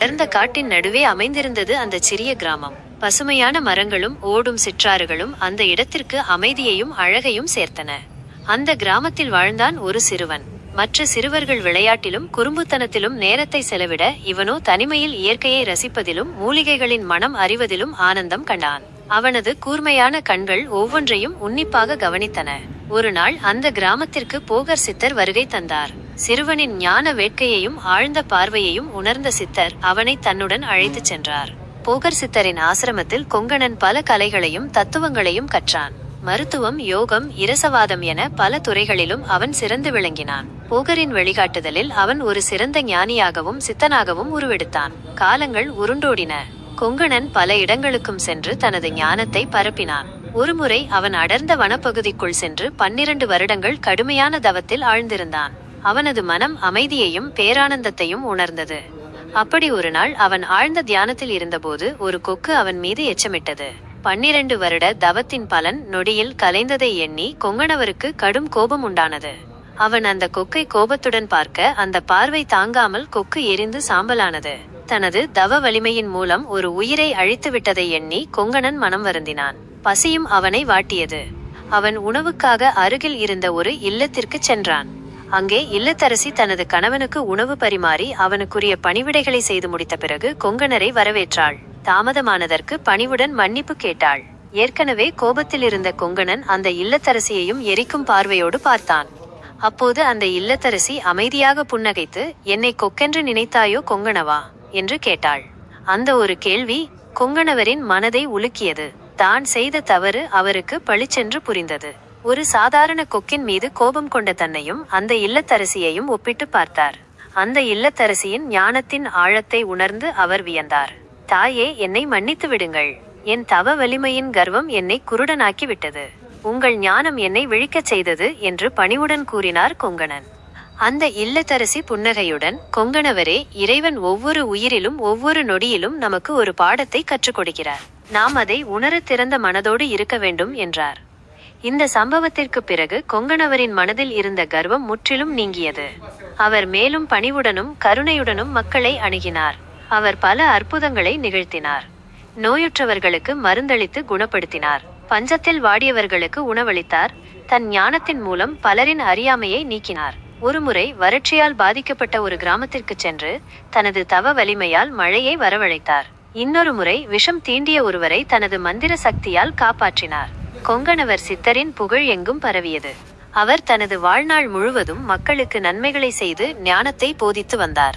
அடர்ந்த காட்டின் நடுவே அமைந்திருந்தது அந்த சிறிய கிராமம். பசுமையான மரங்களும் ஓடும் சிற்றாறுகளும் அந்த இடத்திற்கு அமைதியையும் அழகையும் சேர்த்தன. அந்த கிராமத்தில் வாழ்ந்தான் ஒரு சிறுவன். மற்ற சிறுவர்கள் விளையாட்டிலும் குறும்புத்தனத்திலும் நேரத்தை செலவிட, இவனோ தனிமையில் இயற்கையை ரசிப்பதிலும் மூலிகைகளின் மனம் அறிவதிலும் ஆனந்தம் கண்டான். அவனது கூர்மையான கண்கள் ஒவ்வொன்றையும் உன்னிப்பாக கவனித்தன. ஒரு நாள் அந்த கிராமத்திற்கு போகர் சித்தர் வருகை தந்தார். சிறுவனின் ஞான வேட்கையையும் ஆழ்ந்த பார்வையையும் உணர்ந்த சித்தர் அவனை தன்னுடன் அழைத்துச் சென்றார். போகர் சித்தரின் ஆசிரமத்தில் கொங்கணன் பல கலைகளையும் தத்துவங்களையும் கற்றான். மருத்துவம், யோகம், இரசவாதம் என பல துறைகளிலும் அவன் சிறந்து விளங்கினான். போகரின் வழிகாட்டுதலில் அவன் ஒரு சிறந்த ஞானியாகவும் சித்தனாகவும் உருவெடுத்தான். காலங்கள் உருண்டோடின. கொங்கணன் பல இடங்களுக்கும் சென்று தனது ஞானத்தை பரப்பினான். ஒருமுறை அவன் அடர்ந்த வனப்பகுதிக்குள் சென்று 12 வருடங்கள் கடுமையான தவத்தில் ஆழ்ந்திருந்தான். அவனது மனம் அமைதியையும் பேரானந்தத்தையும் உணர்ந்தது. அப்படி ஒரு நாள் அவன் ஆழ்ந்த தியானத்தில் இருந்தபோது ஒரு கொக்கு அவன் மீது எச்சமிட்டது. 12 வருட தவத்தின் பலன் நொடியில் கலைந்ததை எண்ணி கொங்கணவருக்கு கடும் கோபம் உண்டானது. அவன் அந்த கொக்கை கோபத்துடன் பார்க்க அந்த பார்வை தாங்காமல் கொக்கு எரிந்து சாம்பலானது. தனது தவ வலிமையின் மூலம் ஒரு உயிரை அழித்து விட்டதை எண்ணி கொங்கணன் மனம் வருந்தினான். பசியும் அவனை வாட்டியது. அவன் உணவுக்காக அருகில் இருந்த ஒரு இல்லத்திற்கு சென்றான். அங்கே இல்லத்தரசி தனது கணவனுக்கு உணவு பரிமாறி அவனுக்குரிய பணிவிடைகளை செய்து முடித்த பிறகு கொங்கணரை வரவேற்றாள். தாமதமானதற்கு பணிவுடன் மன்னிப்பு கேட்டாள். ஏற்கனவே கோபத்தில் இருந்த கொங்கணன் அந்த இல்லத்தரசியையும் எரிக்கும் பார்வையோடு பார்த்தான். அப்போது அந்த இல்லத்தரசி அமைதியாக புன்னகைத்து, "என்னை கொக்கென்று நினைத்தாயோ கொங்கணவா?" என்று கேட்டாள். அந்த ஒரு கேள்வி கொங்கணவரின் மனதை உலுக்கியது. தான் செய்த தவறு அவருக்கு பளிச்சென்று புரிந்தது. ஒரு சாதாரண கொக்கின் மீது கோபம் கொண்ட தன்னையும் அந்த இல்லத்தரசியையும் ஒப்பிட்டு பார்த்தார். அந்த இல்லத்தரசியின் ஞானத்தின் ஆழத்தை உணர்ந்து அவர் வியந்தார். "தாயே, என்னை மன்னித்து விடுங்கள். என் தவ வலிமையின் கர்வம் என்னை குருடனாக்கி விட்டது. உங்கள் ஞானம் என்னை விழிக்கச் செய்தது" என்று பணிவுடன் கூறினார் கொங்கணன். அந்த இல்லத்தரசி புன்னகையுடன், "கொங்கணவரே, இறைவன் ஒவ்வொரு உயிரிலும் ஒவ்வொரு நொடியிலும் நமக்கு ஒரு பாடத்தை கற்றுக் கொடுக்கிறார். நாம் அதை உணர திறந்த மனதோடு இருக்க வேண்டும்" என்றார். இந்த சம்பவத்திற்கு பிறகு கொங்கணவரின் மனதில் இருந்த கர்வம் முற்றிலும் நீங்கியது. அவர் மேலும் பணிவுடனும் கருணையுடனும் மக்களை அணுகினார். அவர் பல அற்புதங்களை நிகழ்த்தினார். நோயுற்றவர்களுக்கு மருந்தளித்து குணப்படுத்தினார். பஞ்சத்தில் வாடியவர்களுக்கு உணவளித்தார். தன் ஞானத்தின் மூலம் பலரின் அறியாமையை நீக்கினார். ஒருமுறை வறட்சியால் பாதிக்கப்பட்ட ஒரு கிராமத்திற்கு சென்று தனது தவ வலிமையால் மழையை வரவழைத்தார். இன்னொரு முறை விஷம் தீண்டிய ஒருவரை தனது மந்திர சக்தியால் காப்பாற்றினார். கொங்கணவர் சித்தரின் புகழ் எங்கும் பரவியது. அவர் தனது வாழ்நாள் முழுவதும் மக்களுக்கு நன்மைகளை செய்து ஞானத்தை போதித்து வந்தார்.